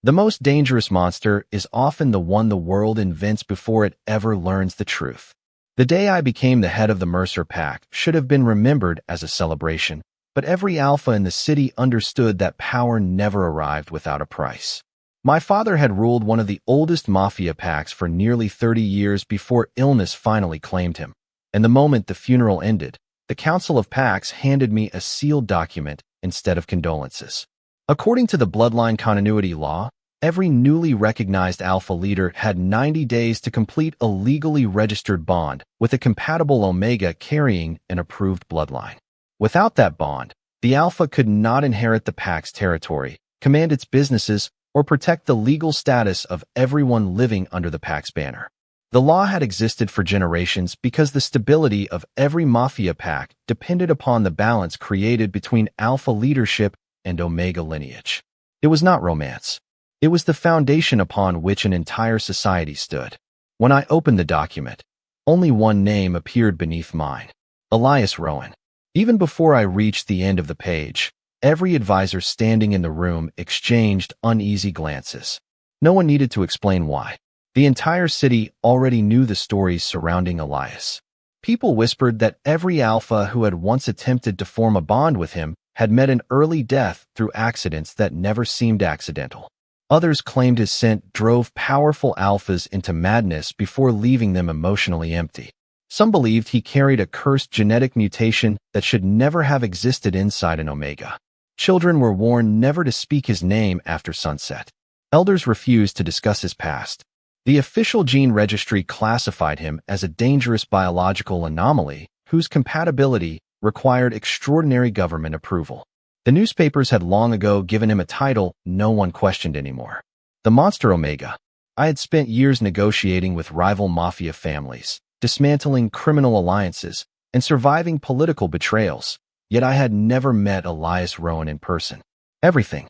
The most dangerous monster is often the one the world invents before it ever learns the truth. The day I became the head of the Mercer Pack should have been remembered as a celebration, but every alpha in the city understood that power never arrived without a price. My father had ruled one of the oldest Mafia packs for nearly 30 years before illness finally claimed him, and the moment the funeral ended, the Council of Packs handed me a sealed document instead of condolences. According to the Bloodline Continuity Law, every newly recognized alpha leader had 90 days to complete a legally registered bond with a compatible Omega carrying an approved bloodline. Without that bond, the alpha could not inherit the pack's territory, command its businesses, or protect the legal status of everyone living under the pack's banner. The law had existed for generations because the stability of every Mafia pack depended upon the balance created between alpha leadership and Omega lineage. It was not romance. It was the foundation upon which an entire society stood. When I opened the document, only one name appeared beneath mine: Elias Rowan. Even before I reached the end of the page, every advisor standing in the room exchanged uneasy glances. No one needed to explain why. The entire city already knew the stories surrounding Elias. People whispered that every alpha who had once attempted to form a bond with him had met an early death through accidents that never seemed accidental. Others claimed his scent drove powerful alphas into madness before leaving them emotionally empty. Some believed he carried a cursed genetic mutation that should never have existed inside an Omega. Children were warned never to speak his name after sunset. Elders refused to discuss his past. The official gene registry classified him as a dangerous biological anomaly whose compatibility required extraordinary government approval. The newspapers had long ago given him a title no one questioned anymore: the Monster Omega. I had spent years negotiating with rival Mafia families, dismantling criminal alliances, and surviving political betrayals, yet I had never met Elias Rowan in person. Everything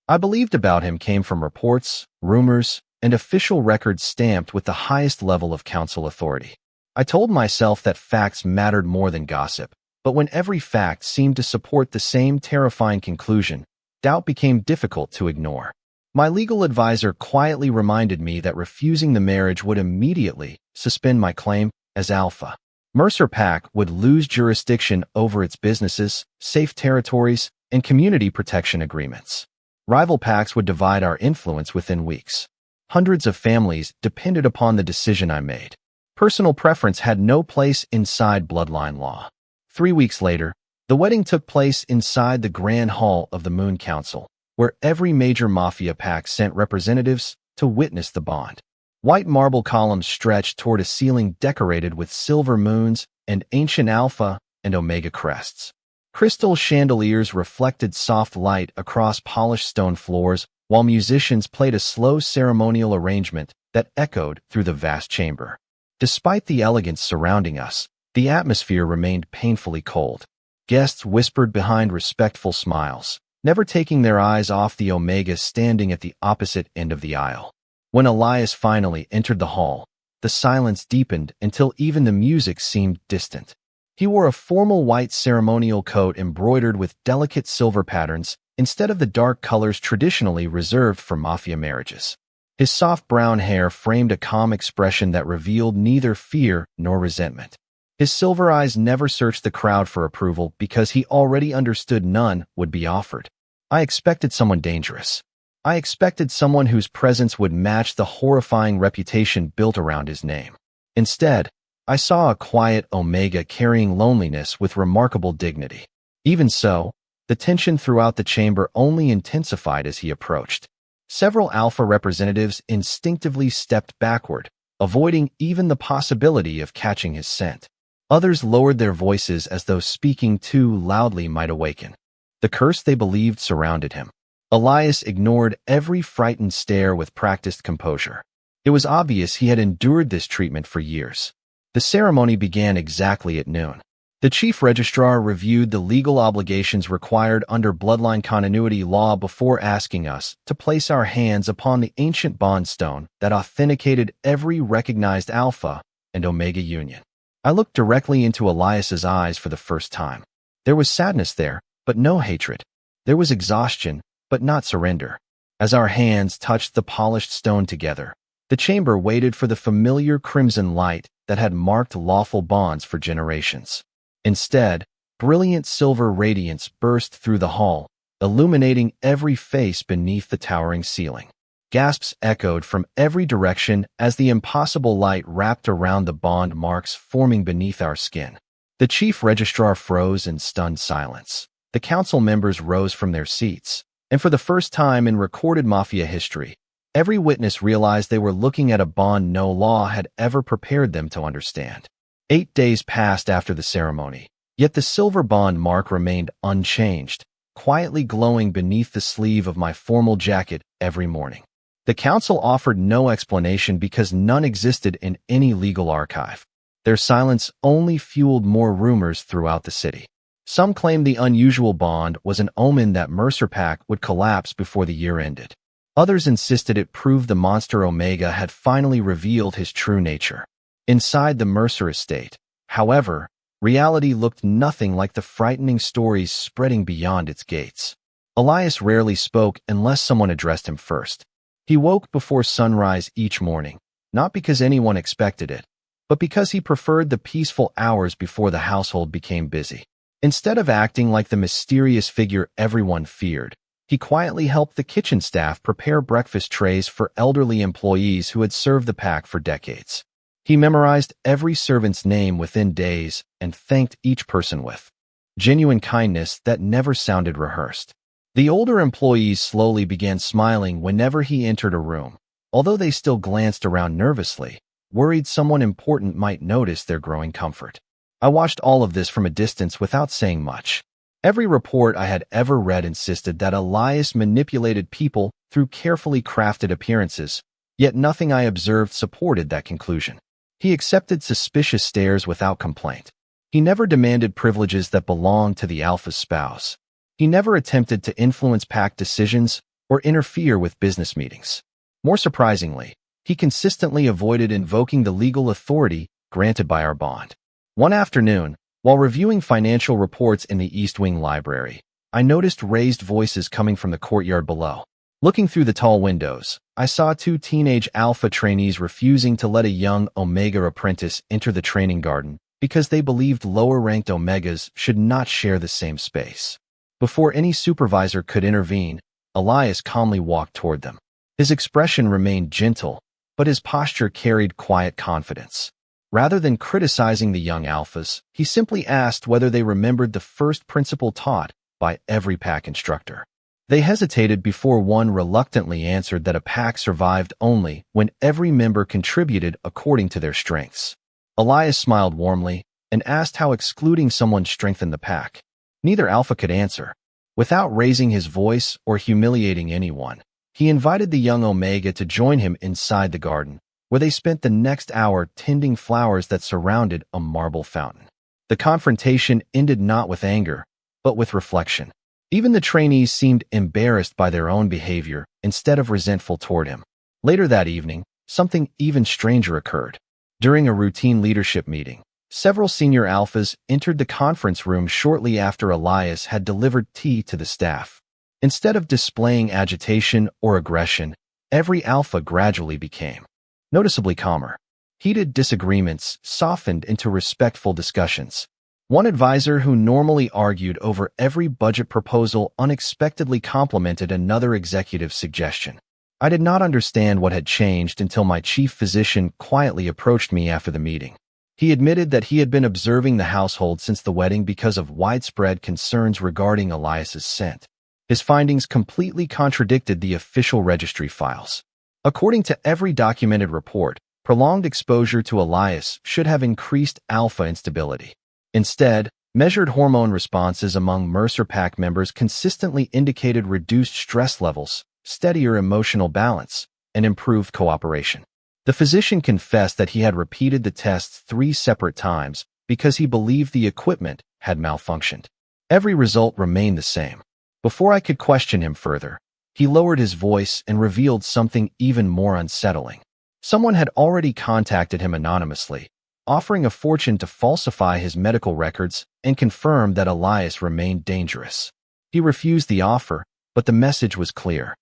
I believed about him came from reports, rumors, and official records stamped with the highest level of council authority. I told myself that facts mattered more than gossip, but when every fact seemed to support the same terrifying conclusion, doubt became difficult to ignore. My legal advisor quietly reminded me that refusing the marriage would immediately suspend my claim as alpha. Mercer Pack would lose jurisdiction over its businesses, safe territories, and community protection agreements. Rival packs would divide our influence within weeks. Hundreds of families depended upon the decision I made. Personal preference had no place inside Bloodline Law. 3 weeks later, the wedding took place inside the Grand Hall of the Moon Council, where every major Mafia pack sent representatives to witness the bond. White marble columns stretched toward a ceiling decorated with silver moons and ancient alpha and omega crests. Crystal chandeliers reflected soft light across polished stone floors, while musicians played a slow ceremonial arrangement that echoed through the vast chamber. Despite the elegance surrounding us, the atmosphere remained painfully cold. Guests whispered behind respectful smiles, never taking their eyes off the Omega standing at the opposite end of the aisle. When Elias finally entered the hall, the silence deepened until even the music seemed distant. He wore a formal white ceremonial coat embroidered with delicate silver patterns instead of the dark colors traditionally reserved for Mafia marriages. His soft brown hair framed a calm expression that revealed neither fear nor resentment. His silver eyes never searched the crowd for approval because he already understood none would be offered. I expected someone dangerous. I expected someone whose presence would match the horrifying reputation built around his name. Instead, I saw a quiet Omega carrying loneliness with remarkable dignity. Even so, the tension throughout the chamber only intensified as he approached. Several alpha representatives instinctively stepped backward, avoiding even the possibility of catching his scent. Others lowered their voices as though speaking too loudly might awaken. The curse they believed surrounded him. Elias ignored every frightened stare with practiced composure. It was obvious he had endured this treatment for years. The ceremony began exactly at noon. The chief registrar reviewed the legal obligations required under Bloodline Continuity Law before asking us to place our hands upon the ancient bond stone that authenticated every recognized Alpha and Omega union. I looked directly into Elias's eyes for the first time. There was sadness there, but no hatred. There was exhaustion, but not surrender. As our hands touched the polished stone together, the chamber waited for the familiar crimson light that had marked lawful bonds for generations. Instead, brilliant silver radiance burst through the hall, illuminating every face beneath the towering ceiling. Gasps echoed from every direction as the impossible light wrapped around the bond marks forming beneath our skin. The chief registrar froze in stunned silence. The council members rose from their seats, and for the first time in recorded Mafia history, every witness realized they were looking at a bond no law had ever prepared them to understand. 8 days passed after the ceremony, yet the silver bond mark remained unchanged, quietly glowing beneath the sleeve of my formal jacket every morning. The council offered no explanation because none existed in any legal archive. Their silence only fueled more rumors throughout the city. Some claimed the unusual bond was an omen that Mercer Pack would collapse before the year ended. Others insisted it proved the monster Omega had finally revealed his true nature. Inside the Mercer estate, however, reality looked nothing like the frightening stories spreading beyond its gates. Elias rarely spoke unless someone addressed him first. He woke before sunrise each morning, not because anyone expected it, but because he preferred the peaceful hours before the household became busy. Instead of acting like the mysterious figure everyone feared, he quietly helped the kitchen staff prepare breakfast trays for elderly employees who had served the pack for decades. He memorized every servant's name within days and thanked each person with genuine kindness that never sounded rehearsed. The older employees slowly began smiling whenever he entered a room, although they still glanced around nervously, worried someone important might notice their growing comfort. I watched all of this from a distance without saying much. Every report I had ever read insisted that Elias manipulated people through carefully crafted appearances, yet nothing I observed supported that conclusion. He accepted suspicious stares without complaint. He never demanded privileges that belonged to the Alpha's spouse. He never attempted to influence pack decisions or interfere with business meetings. More surprisingly, he consistently avoided invoking the legal authority granted by our bond. One afternoon, while reviewing financial reports in the East Wing library, I noticed raised voices coming from the courtyard below. Looking through the tall windows, I saw 2 teenage Alpha trainees refusing to let a young Omega apprentice enter the training garden because they believed lower-ranked Omegas should not share the same space. Before any supervisor could intervene, Elias calmly walked toward them. His expression remained gentle, but his posture carried quiet confidence. Rather than criticizing the young Alphas, he simply asked whether they remembered the first principle taught by every pack instructor. They hesitated before one reluctantly answered that a pack survived only when every member contributed according to their strengths. Elias smiled warmly and asked how excluding someone strengthened the pack. Neither Alpha could answer. Without raising his voice or humiliating anyone, he invited the young Omega to join him inside the garden, where they spent the next hour tending flowers that surrounded a marble fountain. The confrontation ended not with anger, but with reflection. Even the trainees seemed embarrassed by their own behavior instead of resentful toward him. Later that evening, something even stranger occurred. During a routine leadership meeting, several senior Alphas entered the conference room shortly after Elias had delivered tea to the staff. Instead of displaying agitation or aggression, every Alpha gradually became noticeably calmer. Heated disagreements softened into respectful discussions. One advisor who normally argued over every budget proposal unexpectedly complimented another executive's suggestion. I did not understand what had changed until my chief physician quietly approached me after the meeting. He admitted that he had been observing the household since the wedding because of widespread concerns regarding Elias's scent. His findings completely contradicted the official registry files. According to every documented report, prolonged exposure to Elias should have increased Alpha instability. Instead, measured hormone responses among Mercer Pack members consistently indicated reduced stress levels, steadier emotional balance, and improved cooperation. The physician confessed that he had repeated the tests 3 separate times because he believed the equipment had malfunctioned. Every result remained the same. Before I could question him further, he lowered his voice and revealed something even more unsettling. Someone had already contacted him anonymously, offering a fortune to falsify his medical records and confirm that Elias remained dangerous. He refused the offer, but the message was clear.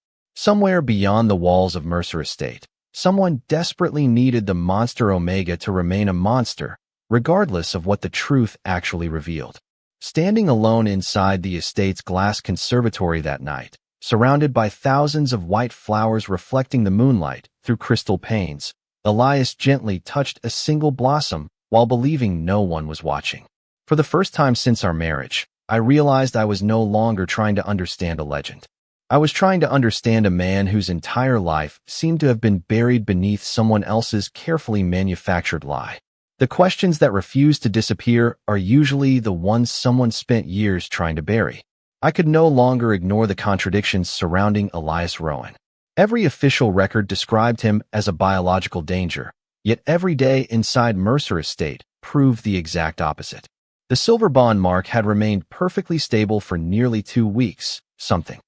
Somewhere beyond the walls of Mercer Estate, someone desperately needed the monster Omega to remain a monster, regardless of what the truth actually revealed. Standing alone inside the estate's glass conservatory that night, surrounded by thousands of white flowers reflecting the moonlight through crystal panes, Elias gently touched a single blossom while believing no one was watching. For the first time since our marriage, I realized I was no longer trying to understand a legend. I was trying to understand a man whose entire life seemed to have been buried beneath someone else's carefully manufactured lie. The questions that refuse to disappear are usually the ones someone spent years trying to bury. I could no longer ignore the contradictions surrounding Elias Rowan. Every official record described him as a biological danger, yet every day inside Mercer Estate proved the exact opposite. The silver bond mark had remained perfectly stable for nearly 2 weeks, something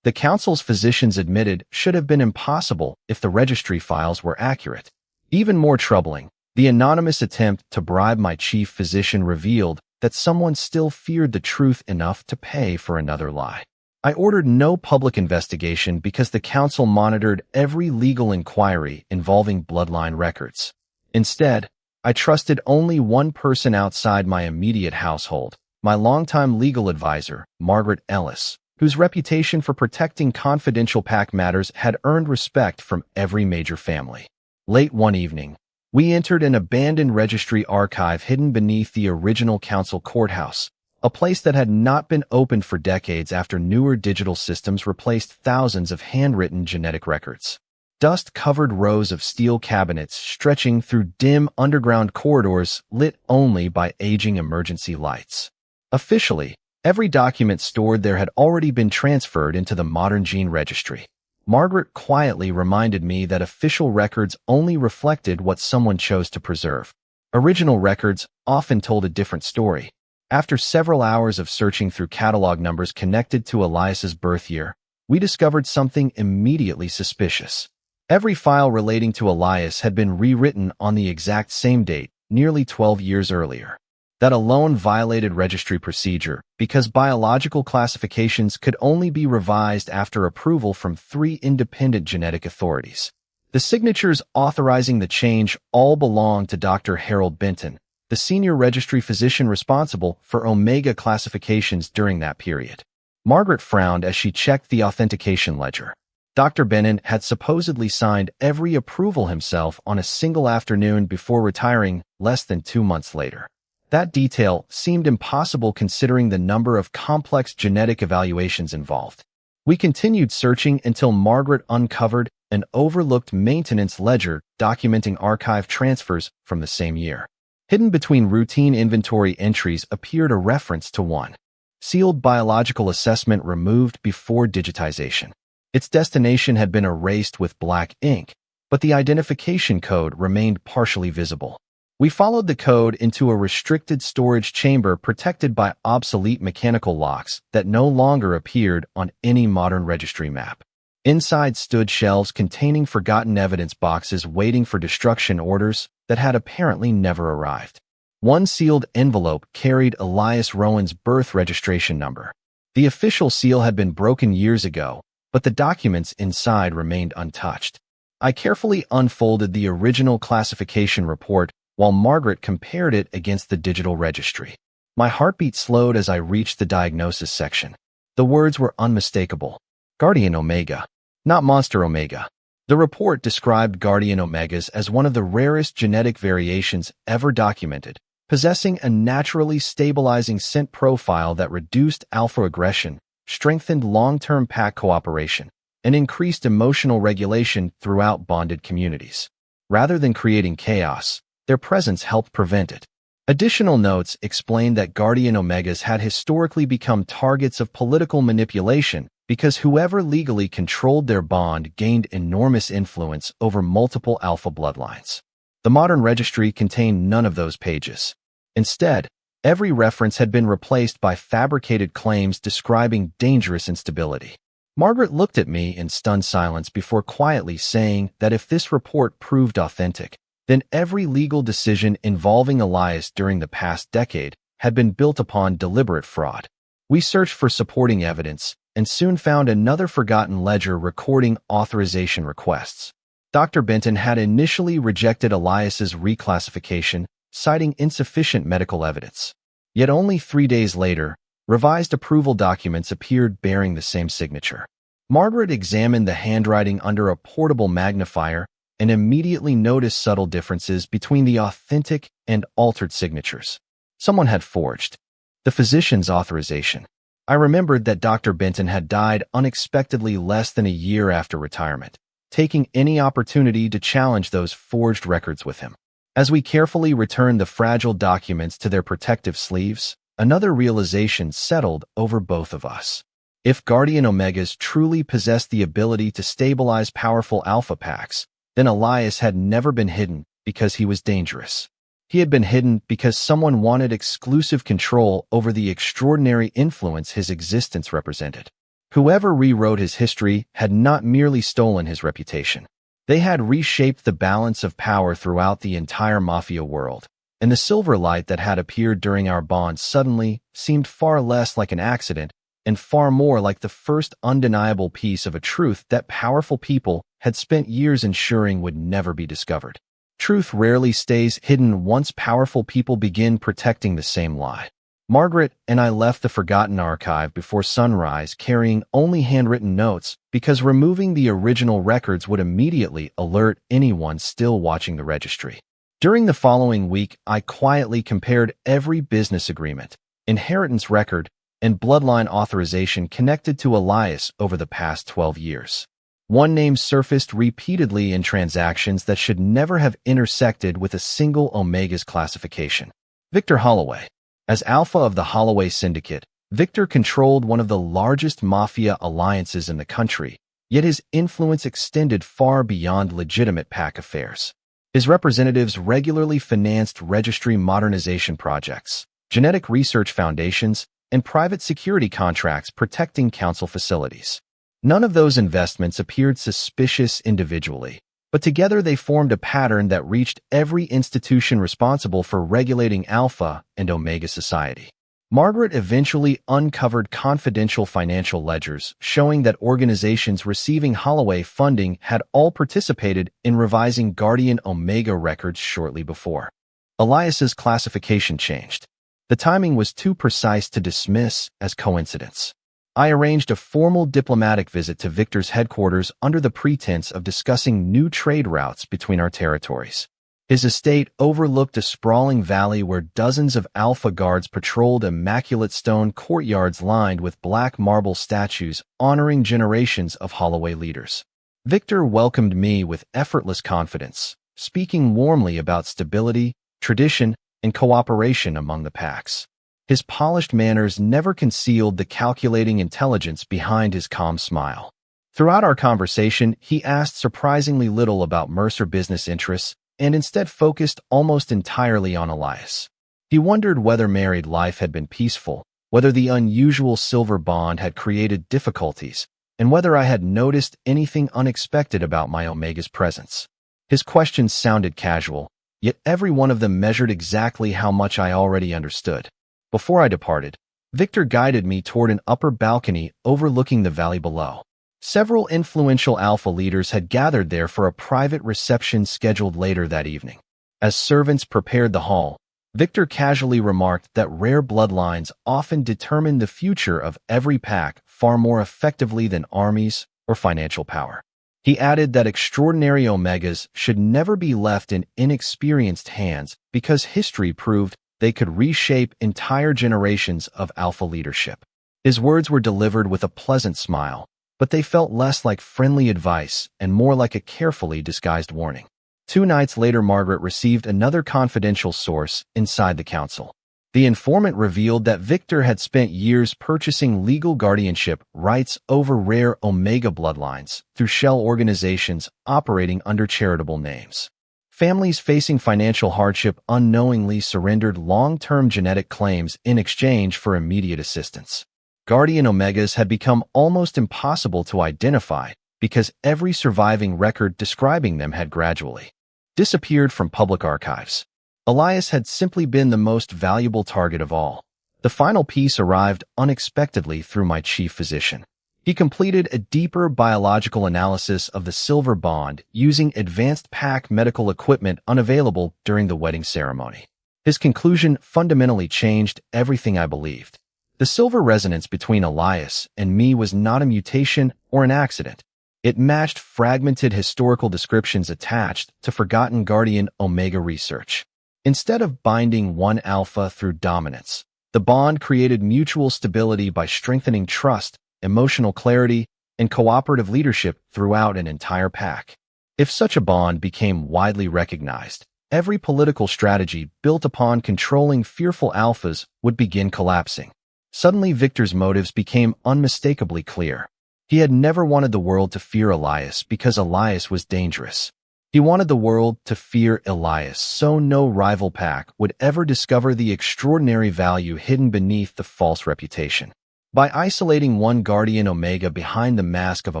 the council's physicians admitted should have been impossible if the registry files were accurate. Even more troubling, the anonymous attempt to bribe my chief physician revealed that someone still feared the truth enough to pay for another lie. I ordered no public investigation because the council monitored every legal inquiry involving Bloodline records. Instead, I trusted only one person outside my immediate household, my longtime legal advisor, Margaret Ellis, whose reputation for protecting confidential PAC matters had earned respect from every major family. Late one evening, we entered an abandoned registry archive hidden beneath the original council courthouse, a place that had not been opened for decades after newer digital systems replaced thousands of handwritten genetic records. Dust-covered rows of steel cabinets stretching through dim underground corridors lit only by aging emergency lights. Officially, every document stored there had already been transferred into the modern gene registry. Margaret quietly reminded me that official records only reflected what someone chose to preserve. Original records often told a different story. After several hours of searching through catalog numbers connected to Elias's birth year, we discovered something immediately suspicious. Every file relating to Elias had been rewritten on the exact same date, nearly 12 years earlier. That alone violated registry procedure because biological classifications could only be revised after approval from 3 independent genetic authorities. The signatures authorizing the change all belonged to Dr. Harold Benton, the senior registry physician responsible for Omega classifications during that period. Margaret frowned as she checked the authentication ledger. Dr. Benton had supposedly signed every approval himself on a single afternoon before retiring less than 2 months later. That detail seemed impossible considering the number of complex genetic evaluations involved. We continued searching until Margaret uncovered an overlooked maintenance ledger documenting archive transfers from the same year. Hidden between routine inventory entries appeared a reference to one sealed biological assessment removed before digitization. Its destination had been erased with black ink, but the identification code remained partially visible. We followed the code into a restricted storage chamber protected by obsolete mechanical locks that no longer appeared on any modern registry map. Inside stood shelves containing forgotten evidence boxes waiting for destruction orders that had apparently never arrived. One sealed envelope carried Elias Rowan's birth registration number. The official seal had been broken years ago, but the documents inside remained untouched. I carefully unfolded the original classification report while Margaret compared it against the digital registry. My heartbeat slowed as I reached the diagnosis section. The words were unmistakable. Guardian Omega, not Monster Omega. The report described Guardian Omegas as one of the rarest genetic variations ever documented, possessing a naturally stabilizing scent profile that reduced alpha aggression, strengthened long-term pack cooperation, and increased emotional regulation throughout bonded communities. Rather than creating chaos, their presence helped prevent it. Additional notes explained that Guardian Omegas had historically become targets of political manipulation because whoever legally controlled their bond gained enormous influence over multiple alpha bloodlines. The modern registry contained none of those pages. Instead, every reference had been replaced by fabricated claims describing dangerous instability. Margaret looked at me in stunned silence before quietly saying that if this report proved authentic, then every legal decision involving Elias during the past decade had been built upon deliberate fraud. We searched for supporting evidence, and soon found another forgotten ledger recording authorization requests. Dr. Benton had initially rejected Elias's reclassification, citing insufficient medical evidence. Yet only 3 days later, revised approval documents appeared bearing the same signature. Margaret examined the handwriting under a portable magnifier and immediately noticed subtle differences between the authentic and altered signatures. Someone had forged the physician's authorization. I remembered that Dr. Benton had died unexpectedly less than a year after retirement, taking any opportunity to challenge those forged records with him. As we carefully returned the fragile documents to their protective sleeves, another realization settled over both of us. If Guardian Omegas truly possessed the ability to stabilize powerful alpha packs, then Elias had never been hidden because he was dangerous. He had been hidden because someone wanted exclusive control over the extraordinary influence his existence represented. Whoever rewrote his history had not merely stolen his reputation. They had reshaped the balance of power throughout the entire Mafia world, and the silver light that had appeared during our bond suddenly seemed far less like an accident and far more like the first undeniable piece of a truth that powerful people had spent years ensuring would never be discovered. Truth rarely stays hidden once powerful people begin protecting the same lie. Margaret and I left the forgotten archive before sunrise carrying only handwritten notes because removing the original records would immediately alert anyone still watching the registry. During the following week, I quietly compared every business agreement, inheritance record, and bloodline authorization connected to Elias over the past 12 years. One name surfaced repeatedly in transactions that should never have intersected with a single Omega's classification: Victor Holloway. As alpha of the Holloway syndicate, Victor controlled one of the largest mafia alliances in the country, yet his influence extended far beyond legitimate pack affairs. His representatives regularly financed registry modernization projects, genetic research foundations, and private security contracts protecting council facilities. None of those investments appeared suspicious individually, but together they formed a pattern that reached every institution responsible for regulating Alpha and Omega society. Margaret eventually uncovered confidential financial ledgers showing that organizations receiving Holloway funding had all participated in revising Guardian Omega records shortly before. Elias's classification changed. The timing was too precise to dismiss as coincidence. I arranged a formal diplomatic visit to Victor's headquarters under the pretense of discussing new trade routes between our territories. His estate overlooked a sprawling valley where dozens of Alpha guards patrolled immaculate stone courtyards lined with black marble statues honoring generations of Holloway leaders. Victor welcomed me with effortless confidence, speaking warmly about stability, tradition, and cooperation among the packs. His polished manners never concealed the calculating intelligence behind his calm smile. Throughout our conversation, he asked surprisingly little about Mercer business interests and instead focused almost entirely on Elias. He wondered whether married life had been peaceful, whether the unusual silver bond had created difficulties, and whether I had noticed anything unexpected about my Omega's presence. His questions sounded casual, yet every one of them measured exactly how much I already understood. Before I departed, Victor guided me toward an upper balcony overlooking the valley below. Several influential Alpha leaders had gathered there for a private reception scheduled later that evening. As servants prepared the hall, Victor casually remarked that rare bloodlines often determine the future of every pack far more effectively than armies or financial power. He added that extraordinary Omegas should never be left in inexperienced hands because history proved they could reshape entire generations of Alpha leadership. His words were delivered with a pleasant smile, but they felt less like friendly advice and more like a carefully disguised warning. 2 nights later, Margaret received another confidential source inside the council. The informant revealed that Victor had spent years purchasing legal guardianship rights over rare Omega bloodlines through shell organizations operating under charitable names. Families facing financial hardship unknowingly surrendered long-term genetic claims in exchange for immediate assistance. Guardian Omegas had become almost impossible to identify because every surviving record describing them had gradually disappeared from public archives. Elias had simply been the most valuable target of all. The final piece arrived unexpectedly through my chief physician. He completed a deeper biological analysis of the silver bond using advanced pack medical equipment unavailable during the wedding ceremony. His conclusion fundamentally changed everything I believed. The silver resonance between Elias and me was not a mutation or an accident. It matched fragmented historical descriptions attached to forgotten Guardian Omega research. Instead of binding one alpha through dominance, the bond created mutual stability by strengthening trust, emotional clarity, and cooperative leadership throughout an entire pack. If such a bond became widely recognized, every political strategy built upon controlling fearful alphas would begin collapsing. Suddenly, Victor's motives became unmistakably clear. He had never wanted the world to fear Elias because Elias was dangerous. He wanted the world to fear Elias so no rival pack would ever discover the extraordinary value hidden beneath the false reputation. By isolating one Guardian Omega behind the mask of a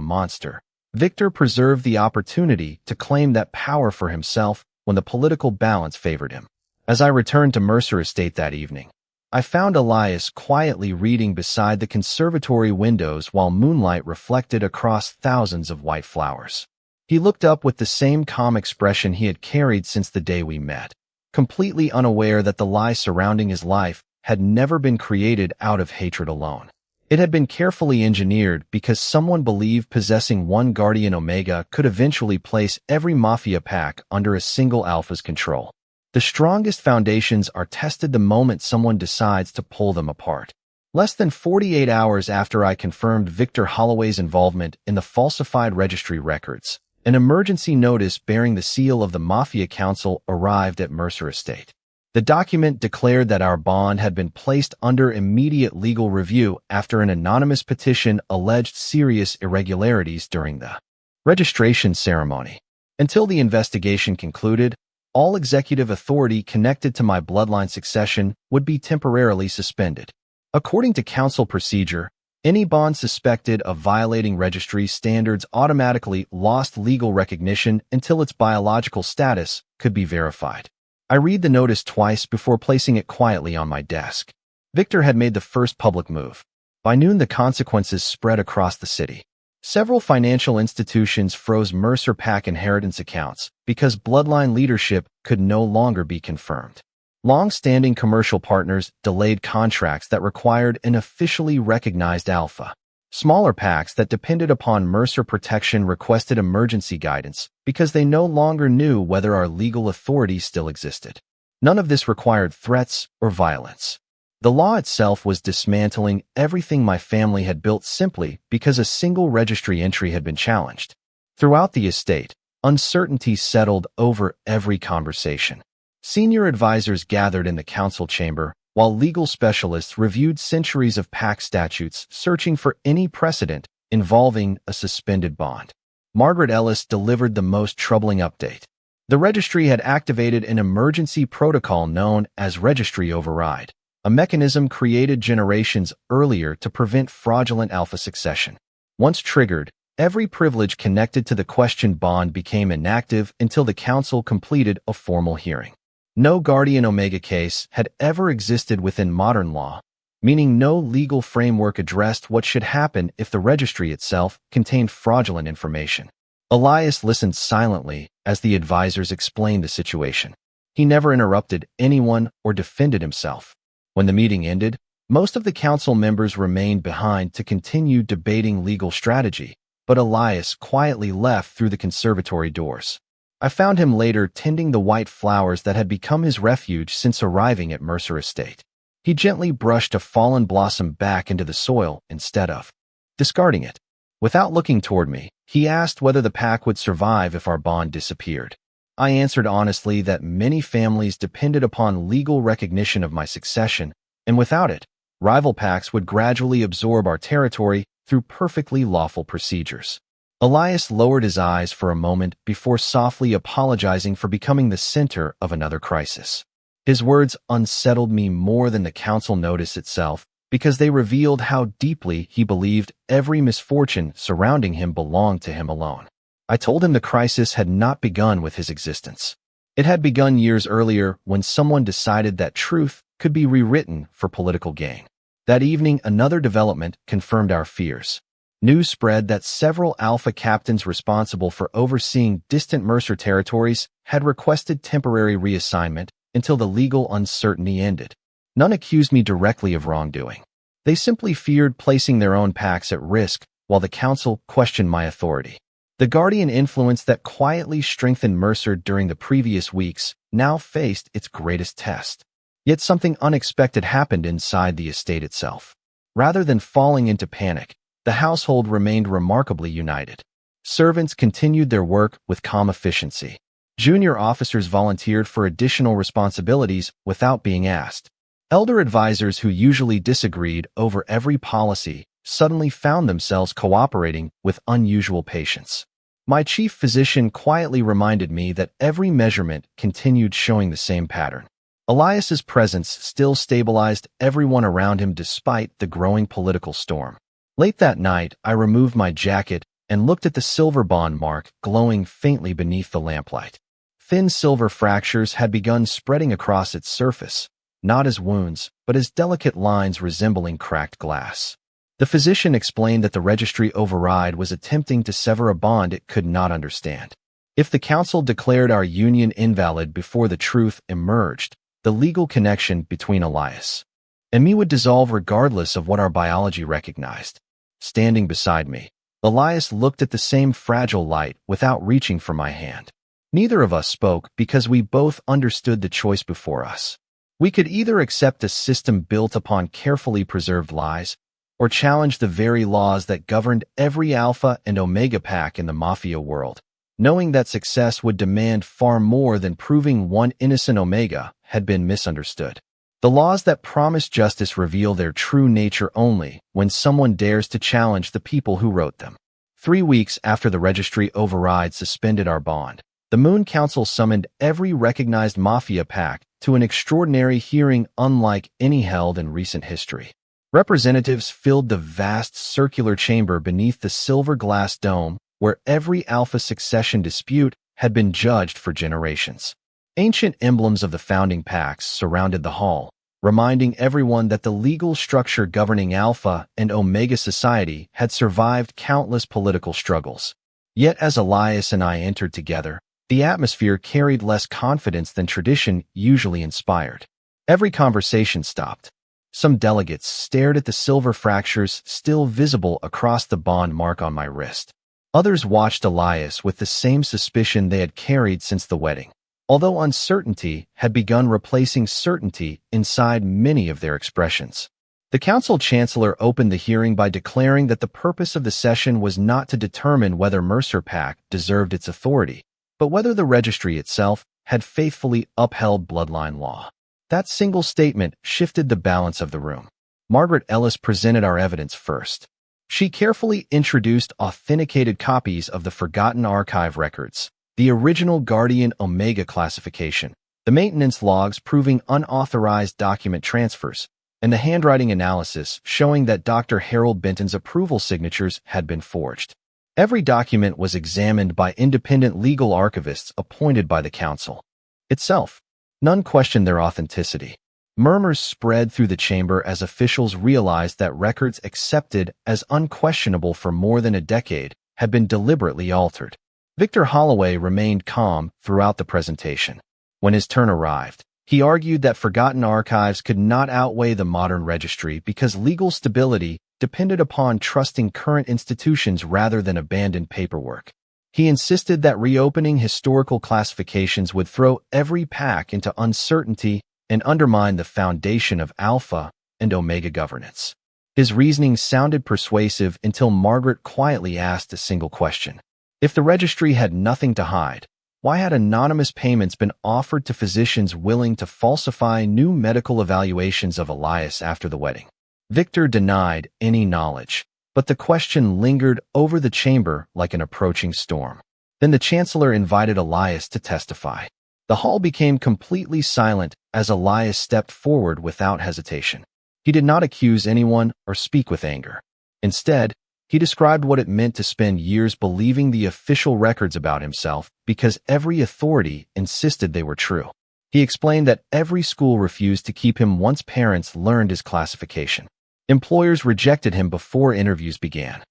monster, Victor preserved the opportunity to claim that power for himself when the political balance favored him. As I returned to Mercer Estate that evening, I found Elias quietly reading beside the conservatory windows while moonlight reflected across thousands of white flowers. He looked up with the same calm expression he had carried since the day we met, completely unaware that the lie surrounding his life had never been created out of hatred alone. It had been carefully engineered because someone believed possessing one Guardian Omega could eventually place every Mafia pack under a single alpha's control. The strongest foundations are tested the moment someone decides to pull them apart. Less than 48 hours after I confirmed Victor Holloway's involvement in the falsified registry records, an emergency notice bearing the seal of the Mafia Council arrived at Mercer Estate. The document declared that our bond had been placed under immediate legal review after an anonymous petition alleged serious irregularities during the registration ceremony. Until the investigation concluded, all executive authority connected to my bloodline succession would be temporarily suspended. According to council procedure, any bond suspected of violating registry standards automatically lost legal recognition until its biological status could be verified. I read the notice twice before placing it quietly on my desk. Victor had made the first public move. By noon, the consequences spread across the city. Several financial institutions froze Mercer Pack inheritance accounts because bloodline leadership could no longer be confirmed. Long-standing commercial partners delayed contracts that required an officially recognized alpha. Smaller packs that depended upon Mercer protection requested emergency guidance because they no longer knew whether our legal authority still existed. None of this required threats or violence. The law itself was dismantling everything my family had built simply because a single registry entry had been challenged. Throughout the estate, uncertainty settled over every conversation. Senior advisors gathered in the council chamber, while legal specialists reviewed centuries of pack statutes searching for any precedent involving a suspended bond. Margaret Ellis delivered the most troubling update. The registry had activated an emergency protocol known as Registry Override, a mechanism created generations earlier to prevent fraudulent alpha succession. Once triggered, every privilege connected to the questioned bond became inactive until the council completed a formal hearing. No Guardian Omega case had ever existed within modern law, meaning no legal framework addressed what should happen if the registry itself contained fraudulent information. Elias listened silently as the advisors explained the situation. He never interrupted anyone or defended himself. When the meeting ended, most of the council members remained behind to continue debating legal strategy, but Elias quietly left through the conservatory doors. I found him later tending the white flowers that had become his refuge since arriving at Mercer Estate. He gently brushed a fallen blossom back into the soil instead of discarding it. Without looking toward me, he asked whether the pack would survive if our bond disappeared. I answered honestly that many families depended upon legal recognition of my succession, and without it, rival packs would gradually absorb our territory through perfectly lawful procedures. Elias lowered his eyes for a moment before softly apologizing for becoming the center of another crisis. His words unsettled me more than the council notice itself because they revealed how deeply he believed every misfortune surrounding him belonged to him alone. I told him the crisis had not begun with his existence. It had begun years earlier when someone decided that truth could be rewritten for political gain. That evening, another development confirmed our fears. News spread that several Alpha captains responsible for overseeing distant Mercer territories had requested temporary reassignment until the legal uncertainty ended. None accused me directly of wrongdoing. They simply feared placing their own packs at risk, while the council questioned my authority. The Guardian influence that quietly strengthened Mercer during the previous weeks now faced its greatest test. Yet something unexpected happened inside the estate itself. Rather than falling into panic, the household remained remarkably united. Servants continued their work with calm efficiency. Junior officers volunteered for additional responsibilities without being asked. Elder advisors who usually disagreed over every policy suddenly found themselves cooperating with unusual patience. My chief physician quietly reminded me that every measurement continued showing the same pattern. Elias's presence still stabilized everyone around him despite the growing political storm. Late that night, I removed my jacket and looked at the silver bond mark glowing faintly beneath the lamplight. Thin silver fractures had begun spreading across its surface, not as wounds, but as delicate lines resembling cracked glass. The physician explained that the registry override was attempting to sever a bond it could not understand. If the council declared our union invalid before the truth emerged, the legal connection between Elias and me would dissolve regardless of what our biology recognized. Standing beside me, Elias looked at the same fragile light without reaching for my hand. Neither of us spoke because we both understood the choice before us. We could either accept a system built upon carefully preserved lies, or challenge the very laws that governed every Alpha and Omega pack in the Mafia world, knowing that success would demand far more than proving one innocent Omega had been misunderstood. The laws that promise justice reveal their true nature only when someone dares to challenge the people who wrote them. 3 weeks after the registry override suspended our bond, the Moon Council summoned every recognized Mafia pack to an extraordinary hearing unlike any held in recent history. Representatives filled the vast circular chamber beneath the silver glass dome where every Alpha succession dispute had been judged for generations. Ancient emblems of the founding packs surrounded the hall, reminding everyone that the legal structure governing Alpha and Omega society had survived countless political struggles. Yet as Elias and I entered together, the atmosphere carried less confidence than tradition usually inspired. Every conversation stopped. Some delegates stared at the silver fractures still visible across the bond mark on my wrist. Others watched Elias with the same suspicion they had carried since the wedding, although uncertainty had begun replacing certainty inside many of their expressions. The council chancellor opened the hearing by declaring that the purpose of the session was not to determine whether Mercer Pack deserved its authority, but whether the registry itself had faithfully upheld Bloodline Law. That single statement shifted the balance of the room. Margaret Ellis presented our evidence first. She carefully introduced authenticated copies of the Forgotten Archive records, the original Guardian Omega classification, the maintenance logs proving unauthorized document transfers, and the handwriting analysis showing that Dr. Harold Benton's approval signatures had been forged. Every document was examined by independent legal archivists appointed by the council itself. None questioned their authenticity. Murmurs spread through the chamber as officials realized that records accepted as unquestionable for more than a decade had been deliberately altered. Victor Holloway remained calm throughout the presentation. When his turn arrived, he argued that forgotten archives could not outweigh the modern registry because legal stability depended upon trusting current institutions rather than abandoned paperwork. He insisted that reopening historical classifications would throw every pack into uncertainty and undermine the foundation of Alpha and Omega governance. His reasoning sounded persuasive until Margaret quietly asked a single question. If the registry had nothing to hide, why had anonymous payments been offered to physicians willing to falsify new medical evaluations of Elias after the wedding? Victor denied any knowledge, but the question lingered over the chamber like an approaching storm. Then the chancellor invited Elias to testify. The hall became completely silent as Elias stepped forward without hesitation. He did not accuse anyone or speak with anger. Instead, he described what it meant to spend years believing the official records about himself because every authority insisted they were true. He explained that every school refused to keep him once parents learned his classification. Employers rejected him before interviews began.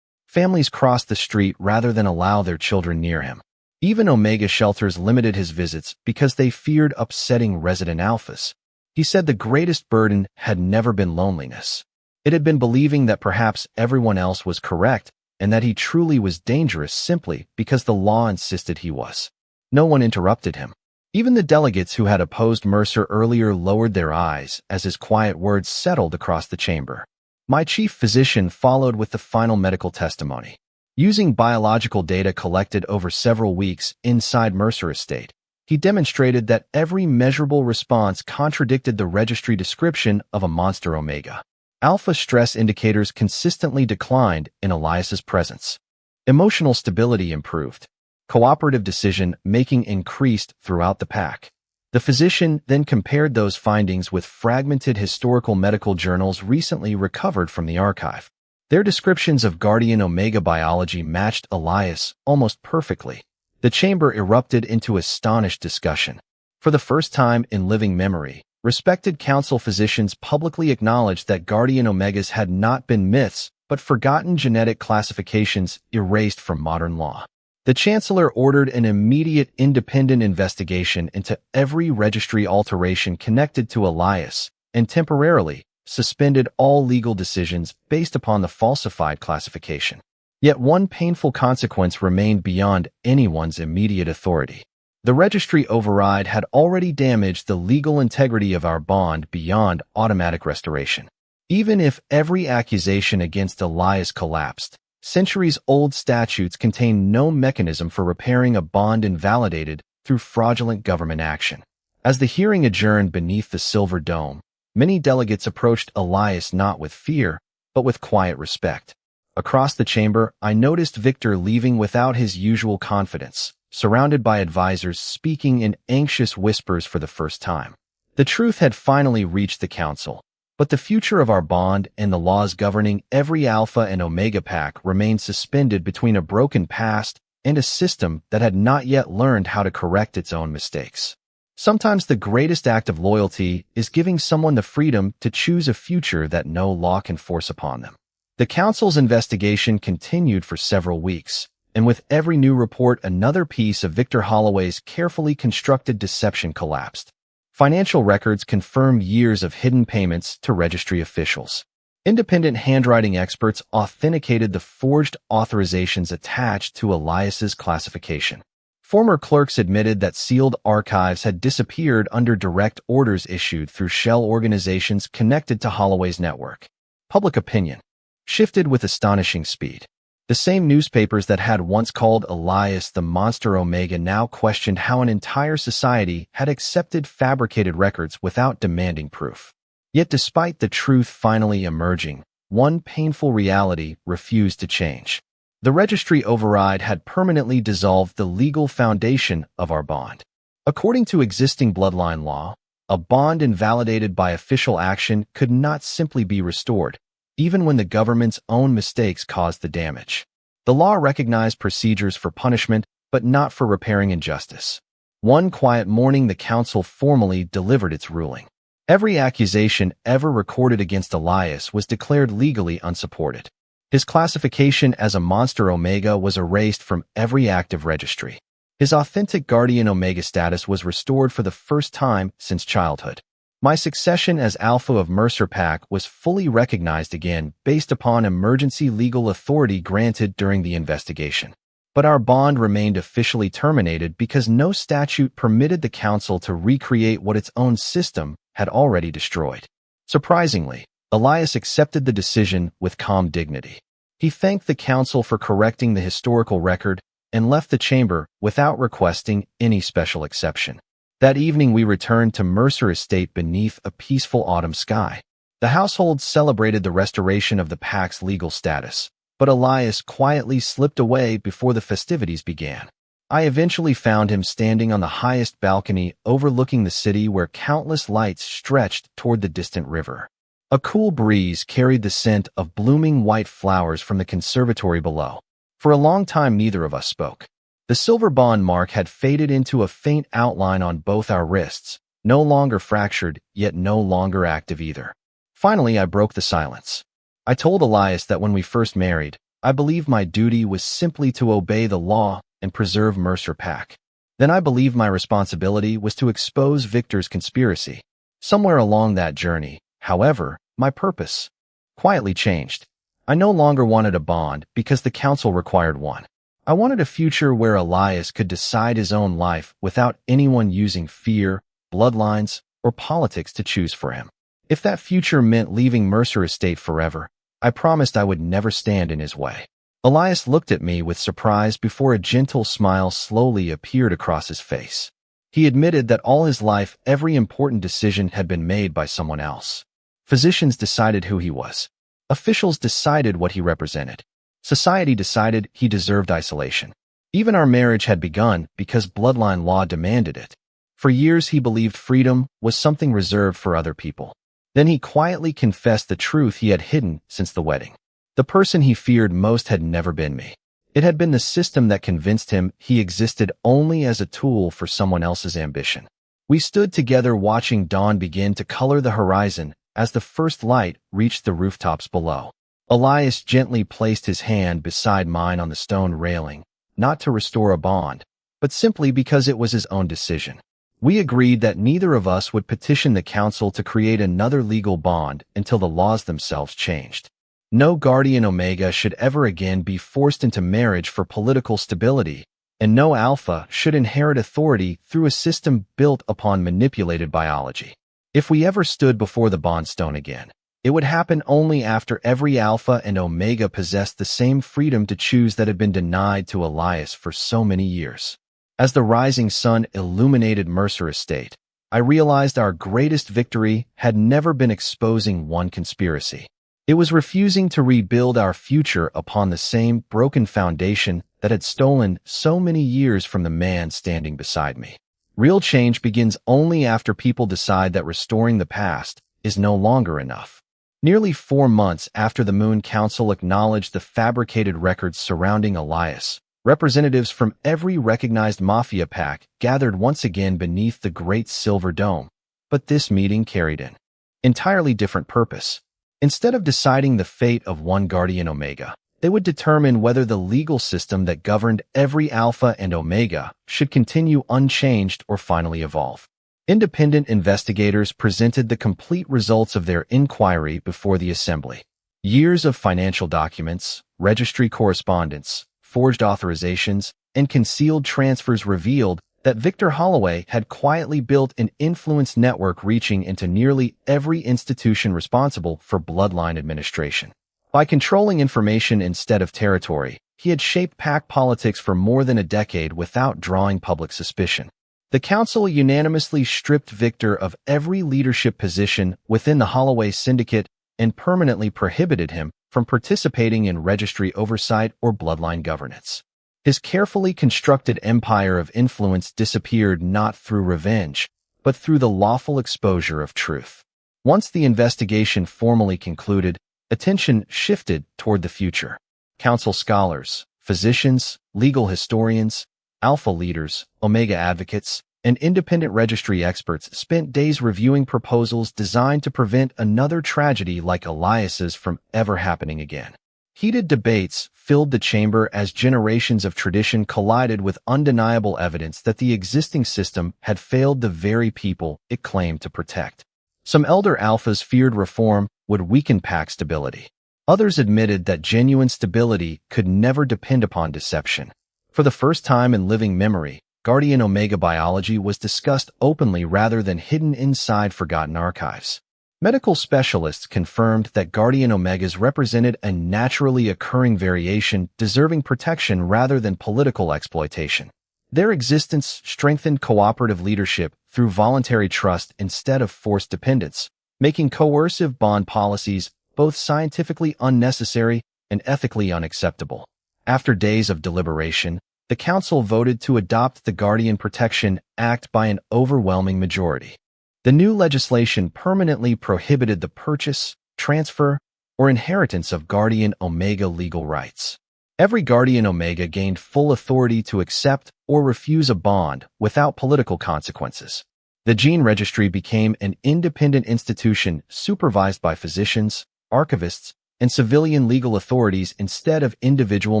Families crossed the street rather than allow their children near him. Even Omega shelters limited his visits because they feared upsetting resident alphas. He said the greatest burden had never been loneliness. It had been believing that perhaps everyone else was correct and that he truly was dangerous simply because the law insisted he was. No one interrupted him. Even the delegates who had opposed Mercer earlier lowered their eyes as his quiet words settled across the chamber. My chief physician followed with the final medical testimony. Using biological data collected over several weeks inside Mercer Estate, he demonstrated that every measurable response contradicted the registry description of a monster Omega. Alpha stress indicators consistently declined in Elias's presence. Emotional stability improved. Cooperative decision-making increased throughout the pack. The physician then compared those findings with fragmented historical medical journals recently recovered from the archive. Their descriptions of Guardian Omega biology matched Elias almost perfectly. The chamber erupted into astonished discussion. For the first time in living memory, respected council physicians publicly acknowledged that Guardian Omegas had not been myths, but forgotten genetic classifications erased from modern law. The Chancellor ordered an immediate independent investigation into every registry alteration connected to Elias, and temporarily suspended all legal decisions based upon the falsified classification. Yet one painful consequence remained beyond anyone's immediate authority. The registry override had already damaged the legal integrity of our bond beyond automatic restoration. Even if every accusation against Elias collapsed, centuries-old statutes contain no mechanism for repairing a bond invalidated through fraudulent government action. As the hearing adjourned beneath the silver dome, many delegates approached Elias not with fear, but with quiet respect. Across the chamber, I noticed Victor leaving without his usual confidence, surrounded by advisors speaking in anxious whispers for the first time. The truth had finally reached the council, but the future of our bond and the laws governing every Alpha and Omega pack remained suspended between a broken past and a system that had not yet learned how to correct its own mistakes. Sometimes the greatest act of loyalty is giving someone the freedom to choose a future that no law can force upon them. The council's investigation continued for several weeks, and with every new report, another piece of Victor Holloway's carefully constructed deception collapsed. Financial records confirmed years of hidden payments to registry officials. Independent handwriting experts authenticated the forged authorizations attached to Elias's classification. Former clerks admitted that sealed archives had disappeared under direct orders issued through shell organizations connected to Holloway's network. Public opinion shifted with astonishing speed. The same newspapers that had once called Elias the monster Omega now questioned how an entire society had accepted fabricated records without demanding proof. Yet despite the truth finally emerging, one painful reality refused to change. The registry override had permanently dissolved the legal foundation of our bond. According to existing bloodline law, a bond invalidated by official action could not simply be restored, even when the government's own mistakes caused the damage. The law recognized procedures for punishment, but not for repairing injustice. One quiet morning, the council formally delivered its ruling. Every accusation ever recorded against Elias was declared legally unsupported. His classification as a monster Omega was erased from every active registry. His authentic Guardian Omega status was restored for the first time since childhood. My succession as Alpha of Mercer Pack was fully recognized again based upon emergency legal authority granted during the investigation. But our bond remained officially terminated because no statute permitted the council to recreate what its own system had already destroyed. Surprisingly, Elias accepted the decision with calm dignity. He thanked the council for correcting the historical record and left the chamber without requesting any special exception. That evening we returned to Mercer Estate beneath a peaceful autumn sky. The household celebrated the restoration of the pack's legal status, but Elias quietly slipped away before the festivities began. I eventually found him standing on the highest balcony overlooking the city where countless lights stretched toward the distant river. A cool breeze carried the scent of blooming white flowers from the conservatory below. For a long time neither of us spoke. The silver bond mark had faded into a faint outline on both our wrists, no longer fractured, yet no longer active either. Finally, I broke the silence. I told Elias that when we first married, I believed my duty was simply to obey the law and preserve Mercer Pack. Then I believed my responsibility was to expose Victor's conspiracy. Somewhere along that journey, however, my purpose quietly changed. I no longer wanted a bond because the council required one. I wanted a future where Elias could decide his own life without anyone using fear, bloodlines, or politics to choose for him. If that future meant leaving Mercer Estate forever, I promised I would never stand in his way. Elias looked at me with surprise before a gentle smile slowly appeared across his face. He admitted that all his life every important decision had been made by someone else. Physicians decided who he was. Officials decided what he represented. Society decided he deserved isolation. Even our marriage had begun because Bloodline Law demanded it. For years he believed freedom was something reserved for other people. Then he quietly confessed the truth he had hidden since the wedding. The person he feared most had never been me. It had been the system that convinced him he existed only as a tool for someone else's ambition. We stood together watching dawn begin to color the horizon as the first light reached the rooftops below. Elias gently placed his hand beside mine on the stone railing, not to restore a bond, but simply because it was his own decision. We agreed that neither of us would petition the council to create another legal bond until the laws themselves changed. No Guardian Omega should ever again be forced into marriage for political stability, and no Alpha should inherit authority through a system built upon manipulated biology. If we ever stood before the bondstone again, it would happen only after every Alpha and Omega possessed the same freedom to choose that had been denied to Elias for so many years. As the rising sun illuminated Mercer Estate, I realized our greatest victory had never been exposing one conspiracy. It was refusing to rebuild our future upon the same broken foundation that had stolen so many years from the man standing beside me. Real change begins only after people decide that restoring the past is no longer enough. Nearly 4 months after the Moon Council acknowledged the fabricated records surrounding Elias, representatives from every recognized Mafia pack gathered once again beneath the Great Silver Dome. But this meeting carried an entirely different purpose. Instead of deciding the fate of one Guardian Omega, they would determine whether the legal system that governed every Alpha and Omega should continue unchanged or finally evolve. Independent investigators presented the complete results of their inquiry before the assembly. Years of financial documents, registry correspondence, forged authorizations, and concealed transfers revealed that Victor Holloway had quietly built an influence network reaching into nearly every institution responsible for bloodline administration. By controlling information instead of territory, he had shaped pack politics for more than a decade without drawing public suspicion. The council unanimously stripped Victor of every leadership position within the Holloway syndicate and permanently prohibited him from participating in registry oversight or bloodline governance. His carefully constructed empire of influence disappeared not through revenge, but through the lawful exposure of truth. Once the investigation formally concluded, attention shifted toward the future. Council scholars, physicians, legal historians, Alpha leaders, Omega advocates, and independent registry experts spent days reviewing proposals designed to prevent another tragedy like Elias's from ever happening again. Heated debates filled the chamber as generations of tradition collided with undeniable evidence that the existing system had failed the very people it claimed to protect. Some elder Alphas feared reform would weaken pack stability. Others admitted that genuine stability could never depend upon deception. For the first time in living memory, Guardian Omega biology was discussed openly rather than hidden inside forgotten archives. Medical specialists confirmed that Guardian Omegas represented a naturally occurring variation deserving protection rather than political exploitation. Their existence strengthened cooperative leadership through voluntary trust instead of forced dependence, making coercive bond policies both scientifically unnecessary and ethically unacceptable. After days of deliberation, the council voted to adopt the Guardian Protection Act by an overwhelming majority. The new legislation permanently prohibited the purchase, transfer, or inheritance of Guardian Omega legal rights. Every Guardian Omega gained full authority to accept or refuse a bond without political consequences. The Gene Registry became an independent institution supervised by physicians, archivists, and civilian legal authorities instead of individual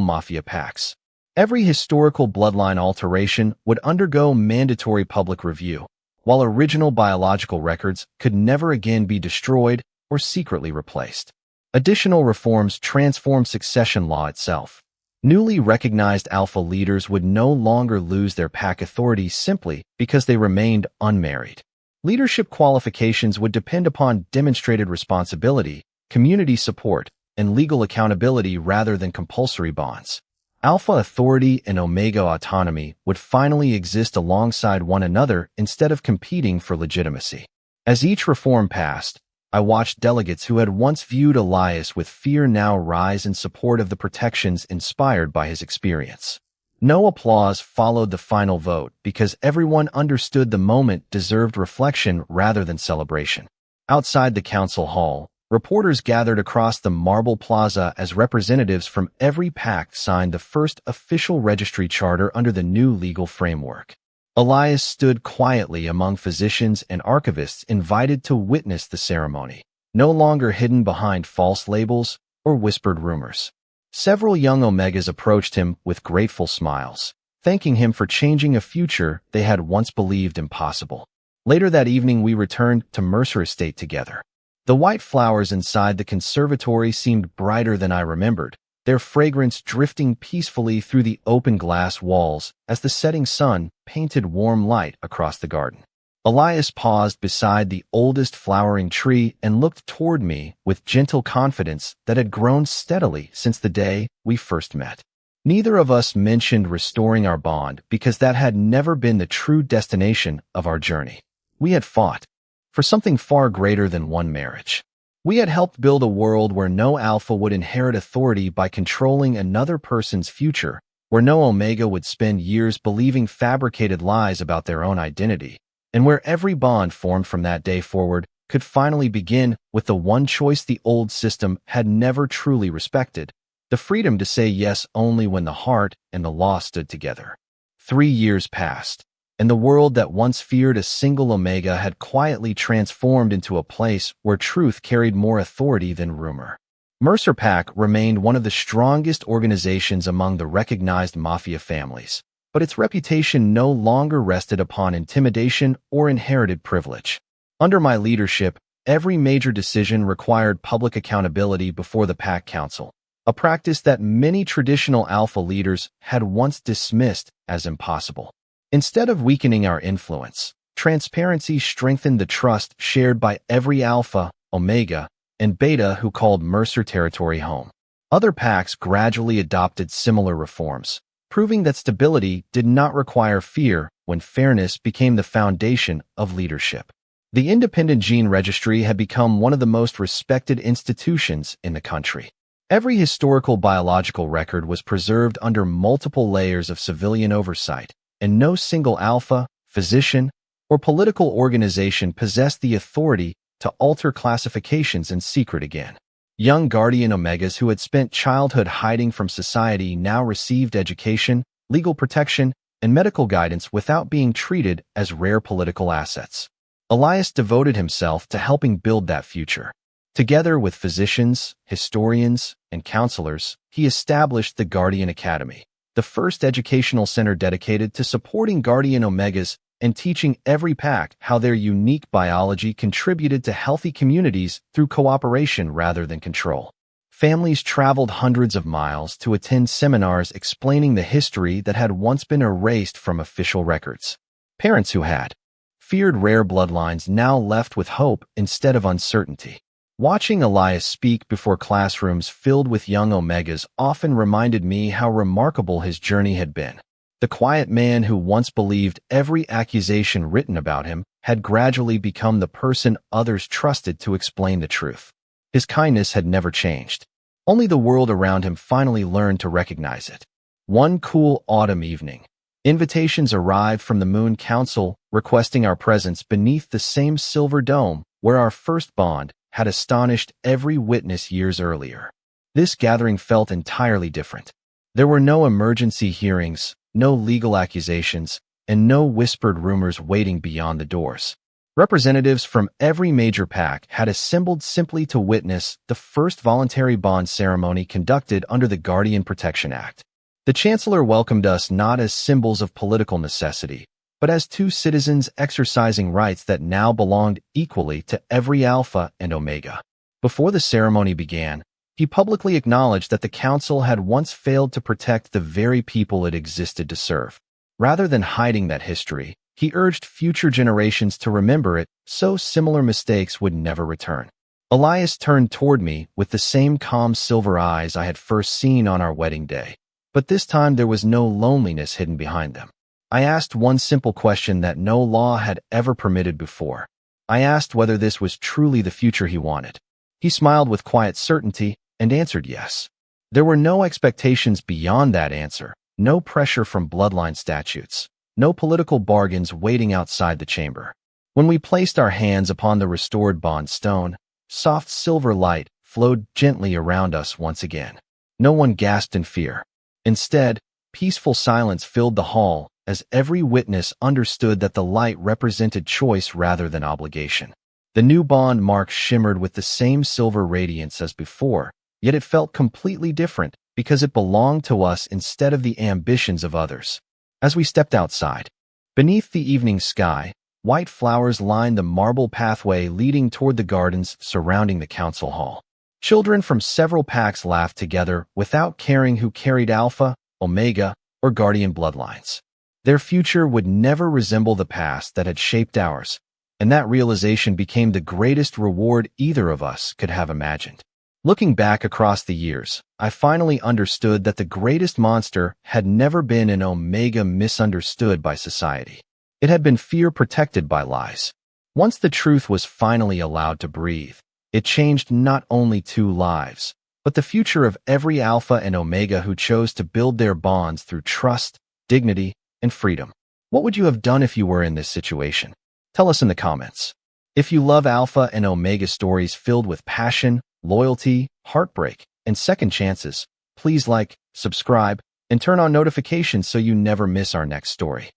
mafia packs. Every historical bloodline alteration would undergo mandatory public review, while original biological records could never again be destroyed or secretly replaced. Additional reforms transformed succession law itself. Newly recognized alpha leaders would no longer lose their pack authority simply because they remained unmarried. Leadership qualifications would depend upon demonstrated responsibility, community support, and legal accountability rather than compulsory bonds. Alpha authority and Omega autonomy would finally exist alongside one another instead of competing for legitimacy. As each reform passed, I watched delegates who had once viewed Elias with fear now rise in support of the protections inspired by his experience. No applause followed the final vote because everyone understood the moment deserved reflection rather than celebration. Outside the council hall, reporters gathered across the marble plaza as representatives from every pact signed the first official registry charter under the new legal framework. Elias stood quietly among physicians and archivists invited to witness the ceremony, no longer hidden behind false labels or whispered rumors. Several young Omegas approached him with grateful smiles, thanking him for changing a future they had once believed impossible. Later that evening, we returned to Mercer Estate together. The white flowers inside the conservatory seemed brighter than I remembered, their fragrance drifting peacefully through the open glass walls as the setting sun painted warm light across the garden. Elias paused beside the oldest flowering tree and looked toward me with gentle confidence that had grown steadily since the day we first met. Neither of us mentioned restoring our bond because that had never been the true destination of our journey. We had fought for something far greater than one marriage. We had helped build a world where no alpha would inherit authority by controlling another person's future, where no Omega would spend years believing fabricated lies about their own identity, and where every bond formed from that day forward could finally begin with the one choice the old system had never truly respected: the freedom to say yes only when the heart and the law stood together. 3 years passed, and the world that once feared a single Omega had quietly transformed into a place where truth carried more authority than rumor. Mercer Pack remained one of the strongest organizations among the recognized Mafia families, but its reputation no longer rested upon intimidation or inherited privilege. Under my leadership, every major decision required public accountability before the Pack Council, a practice that many traditional alpha leaders had once dismissed as impossible. Instead of weakening our influence, transparency strengthened the trust shared by every alpha, Omega, and Beta who called Mercer territory home. Other packs gradually adopted similar reforms, proving that stability did not require fear when fairness became the foundation of leadership. The independent gene registry had become one of the most respected institutions in the country. Every historical biological record was preserved under multiple layers of civilian oversight, and no single alpha, physician, or political organization possessed the authority to alter classifications in secret again. Young guardian Omegas who had spent childhood hiding from society now received education, legal protection, and medical guidance without being treated as rare political assets. Elias devoted himself to helping build that future. Together with physicians, historians, and counselors, he established the Guardian Academy, the first educational center dedicated to supporting Guardian Omegas and teaching every pack how their unique biology contributed to healthy communities through cooperation rather than control. Families traveled hundreds of miles to attend seminars explaining the history that had once been erased from official records. Parents who had feared rare bloodlines now left with hope instead of uncertainty. Watching Elias speak before classrooms filled with young Omegas often reminded me how remarkable his journey had been. The quiet man who once believed every accusation written about him had gradually become the person others trusted to explain the truth. His kindness had never changed. Only the world around him finally learned to recognize it. One cool autumn evening, invitations arrived from the Moon Council requesting our presence beneath the same silver dome where our first bond had astonished every witness years earlier. This gathering felt entirely different. There were no emergency hearings, no legal accusations, and no whispered rumors waiting beyond the doors. Representatives from every major pack had assembled simply to witness the first voluntary bond ceremony conducted under the Guardian Protection Act. The Chancellor welcomed us not as symbols of political necessity, but as two citizens exercising rights that now belonged equally to every Alpha and Omega. Before the ceremony began, he publicly acknowledged that the Council had once failed to protect the very people it existed to serve. Rather than hiding that history, he urged future generations to remember it so similar mistakes would never return. Elias turned toward me with the same calm silver eyes I had first seen on our wedding day, but this time there was no loneliness hidden behind them. I asked one simple question that no law had ever permitted before. I asked whether this was truly the future he wanted. He smiled with quiet certainty and answered yes. There were no expectations beyond that answer, no pressure from bloodline statutes, no political bargains waiting outside the chamber. When we placed our hands upon the restored bond stone, soft silver light flowed gently around us once again. No one gasped in fear. Instead, peaceful silence filled the hall as every witness understood that the light represented choice rather than obligation. The new bond mark shimmered with the same silver radiance as before, yet it felt completely different because it belonged to us instead of the ambitions of others. As we stepped outside, beneath the evening sky, white flowers lined the marble pathway leading toward the gardens surrounding the council hall. Children from several packs laughed together without caring who carried Alpha, Omega, or Guardian bloodlines. Their future would never resemble the past that had shaped ours, and that realization became the greatest reward either of us could have imagined. Looking back across the years, I finally understood that the greatest monster had never been an Omega misunderstood by society. It had been fear protected by lies. Once the truth was finally allowed to breathe, it changed not only two lives, but the future of every Alpha and Omega who chose to build their bonds through trust, dignity, and freedom. What would you have done if you were in this situation? Tell us in the comments. If you love Alpha and Omega stories filled with passion, loyalty, heartbreak, and second chances, please like, subscribe, and turn on notifications so you never miss our next story.